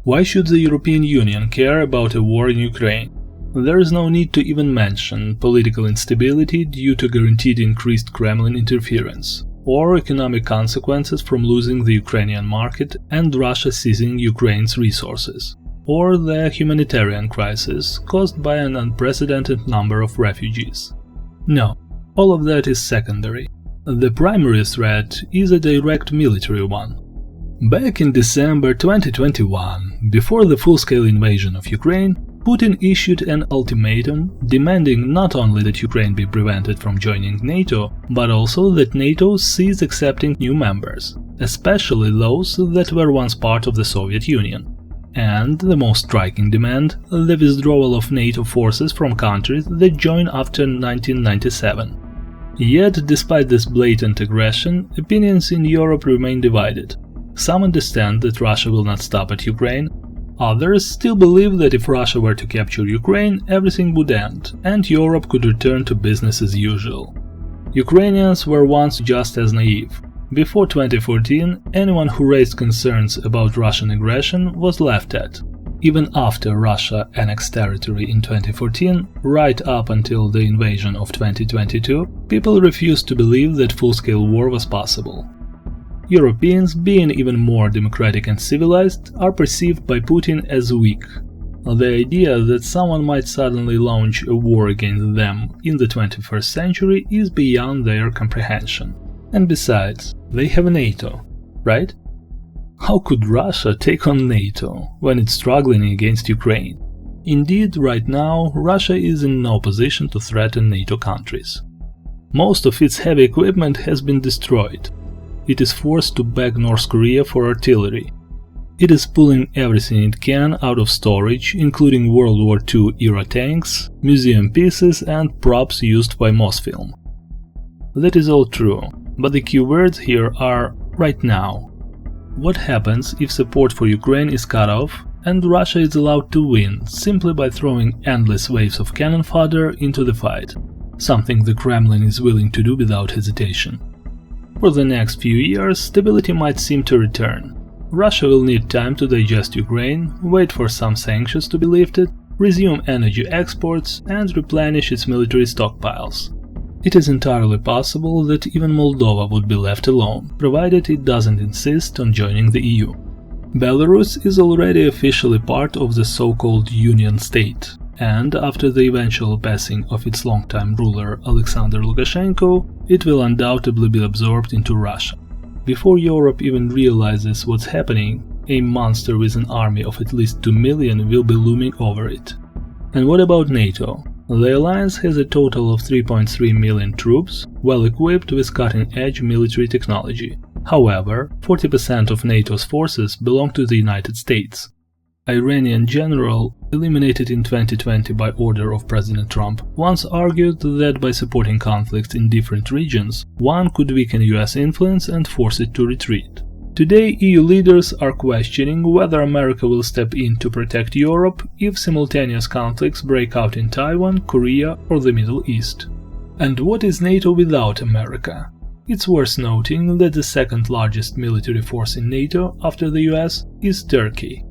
Why should the European Union care about a war in Ukraine? There is no need to even mention political instability due to guaranteed increased Kremlin interference, or economic consequences from losing the Ukrainian market and Russia seizing Ukraine's resources, or the humanitarian crisis caused by an unprecedented number of refugees. No, all of that is secondary. The primary threat is a direct military one. Back in December 2021, before the full-scale invasion of Ukraine, Putin issued an ultimatum demanding not only that Ukraine be prevented from joining NATO, but also that NATO cease accepting new members, especially those that were once part of the Soviet Union. And the most striking demand, the withdrawal of NATO forces from countries that joined after 1997. Yet, despite this blatant aggression, opinions in Europe remain divided. Some understand that Russia will not stop at Ukraine. Others still believe that if Russia were to capture Ukraine, everything would end, and Europe could return to business as usual. Ukrainians were once just as naive. Before 2014, anyone who raised concerns about Russian aggression was laughed at. Even after Russia annexed territory in 2014, right up until the invasion of 2022, people refused to believe that full-scale war was possible. Europeans, being even more democratic and civilized, are perceived by Putin as weak. The idea that someone might suddenly launch a war against them in the 21st century is beyond their comprehension. And besides, they have NATO, right? How could Russia take on NATO when it's struggling against Ukraine? Indeed, right now, Russia is in no position to threaten NATO countries. Most of its heavy equipment has been destroyed. It is forced to beg North Korea for artillery. It is pulling everything it can out of storage, including World War II-era tanks, museum pieces and props used by Mosfilm. That is all true, but the key words here are right now. What happens if support for Ukraine is cut off and Russia is allowed to win simply by throwing endless waves of cannon fodder into the fight, something the Kremlin is willing to do without hesitation? For the next few years, stability might seem to return. Russia will need time to digest Ukraine, wait for some sanctions to be lifted, resume energy exports, and replenish its military stockpiles. It is entirely possible that even Moldova would be left alone, provided it doesn't insist on joining the EU. Belarus is already officially part of the so-called Union State, and after the eventual passing of its longtime ruler Alexander Lukashenko, it will undoubtedly be absorbed into Russia. Before Europe even realizes what's happening, a monster with an army of at least 2 million will be looming over it. And what about NATO? The alliance has a total of 3.3 million troops, well equipped with cutting-edge military technology. However, 40% of NATO's forces belong to the United States. Iranian general, eliminated in 2020 by order of President Trump, once argued that by supporting conflicts in different regions, one could weaken US influence and force it to retreat. Today, EU leaders are questioning whether America will step in to protect Europe if simultaneous conflicts break out in Taiwan, Korea, or the Middle East. And what is NATO without America? It's worth noting that the second largest military force in NATO after the US is Turkey.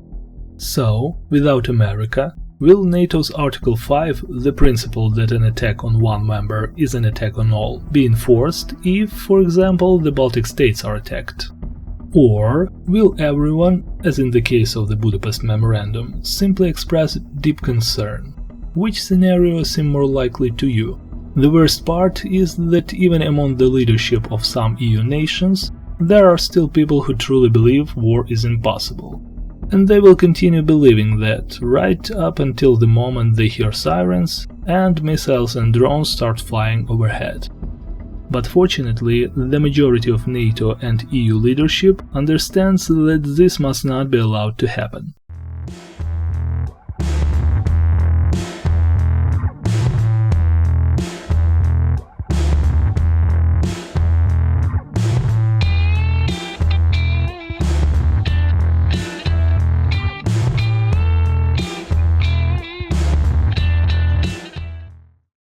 So, without America, will NATO's Article 5, the principle that an attack on one member is an attack on all, be enforced if, for example, the Baltic states are attacked? Or will everyone, as in the case of the Budapest Memorandum, simply express deep concern? Which scenario seems more likely to you? The worst part is that even among the leadership of some EU nations, there are still people who truly believe war is impossible. And they will continue believing that right up until the moment they hear sirens and missiles and drones start flying overhead. But fortunately, the majority of NATO and EU leadership understands that this must not be allowed to happen.